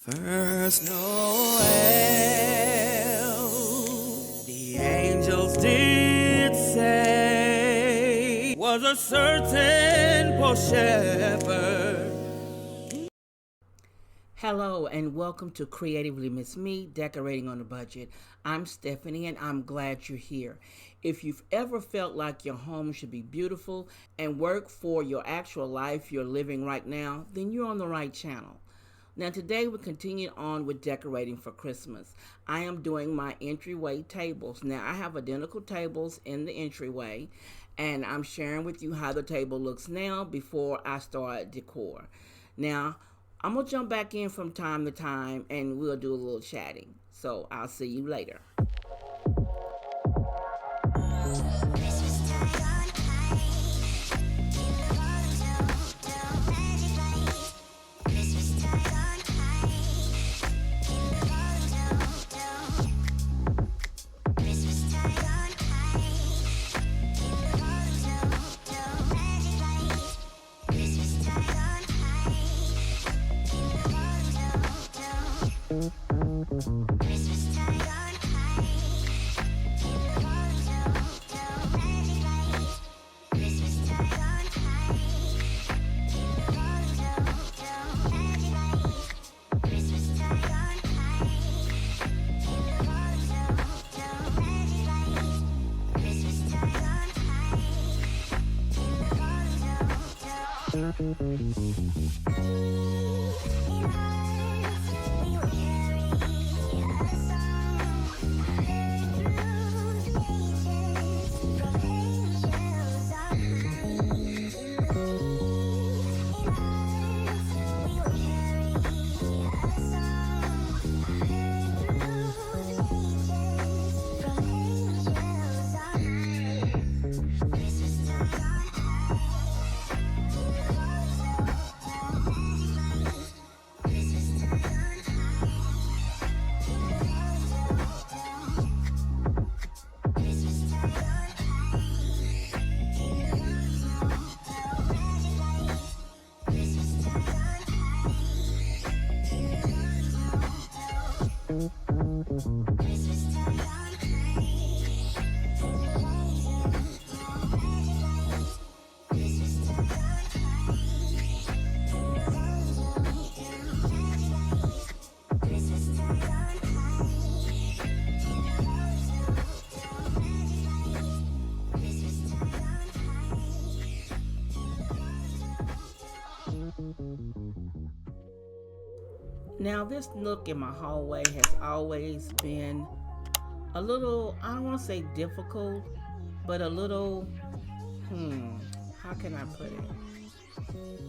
First Noel, the angels did say, was a certain poor shepherd. Hello and welcome to Creatively Miss Me, Decorating on a Budget. I'm Stephanie and I'm glad you're here. If you've ever felt like your home should be beautiful and work for your actual life you're living right now, then you're on the right channel. Now today we continue on with decorating for Christmas. I am doing my entryway tables. Now I have identical tables in the entryway and I'm sharing with you how the table looks now before I start decor. Now I'm going to jump back in from time to time and we'll do a little chatting. So I'll see you later. Now this nook in my hallway has always been a little, I don't want to say difficult, but a little, how can I put it?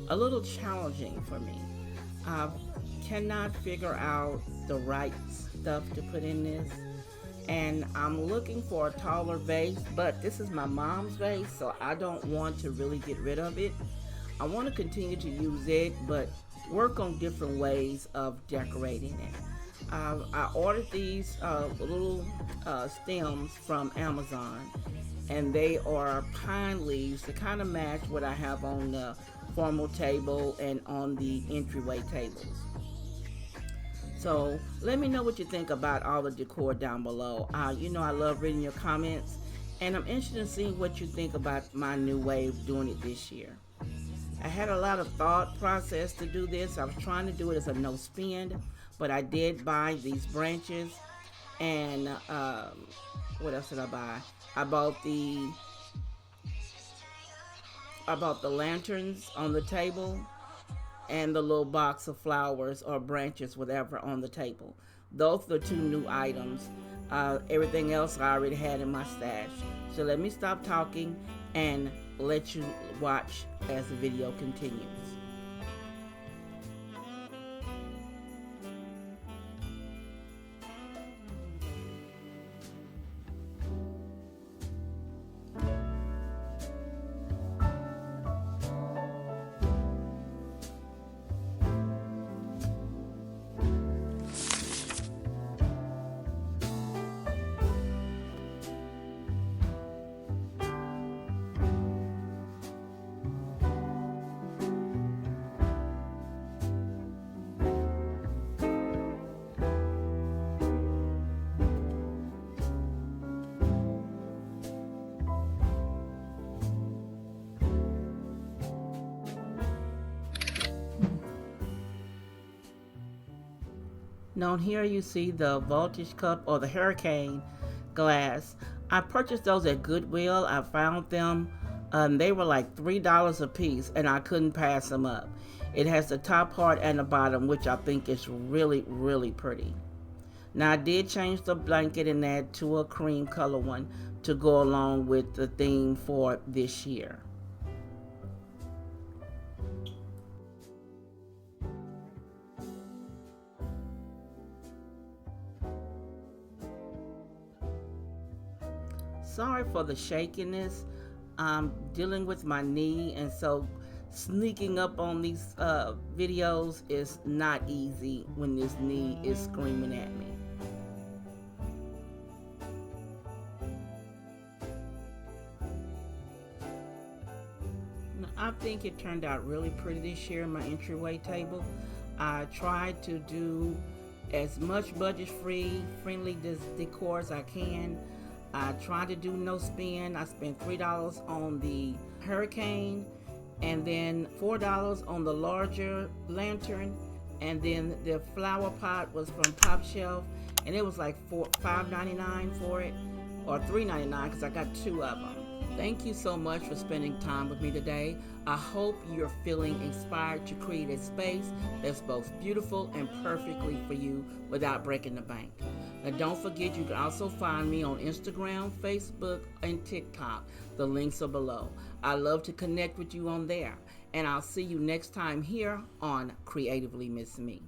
A little challenging for me. I cannot figure out the right stuff to put in this. And I'm looking for a taller vase, but this is my mom's vase, so I don't want to really get rid of it. I want to continue to use it, but work on different ways of decorating it. I ordered these little stems from Amazon, and they are pine leaves to kind of match what I have on the formal table and on the entryway tables. So let me know what you think about all the decor down below. You know I love reading your comments, and I'm interested in seeing what you think about my new way of doing it this year. I had a lot of thought process to do this. I was trying to do it as a no spend, but I did buy these branches, and what else did I buy? I bought the lanterns on the table and the little box of flowers or branches, whatever, on the table. Those are the two new items. Everything else I already had in my stash. So let me stop talking and let you watch as the video continues. Now here you see the voltage cup or the hurricane glass. I purchased those at Goodwill. I found them. They were like $3 a piece, and I couldn't pass them up. It has the top part and the bottom, which I think is really, really pretty. Now I did change the blanket and add to a cream color one to go along with the theme for this year. Sorry for the shakiness. I'm dealing with my knee, and so sneaking up on these videos is not easy when this knee is screaming at me. Now, I think it turned out really pretty this year, my entryway table. I tried to do as much budget-free, friendly decor as I can. I tried to do no spin. I spent $3 on the hurricane, and then $4 on the larger lantern, and then the flower pot was from Top Shelf, and it was like $5.99 for it, or $3.99 because I got two of them. Thank you so much for spending time with me today. I hope you're feeling inspired to create a space that's both beautiful and perfectly for you without breaking the bank. Now don't forget, you can also find me on Instagram, Facebook, and TikTok. The links are below. I love to connect with you on there. And I'll see you next time here on Creatively Miss Me.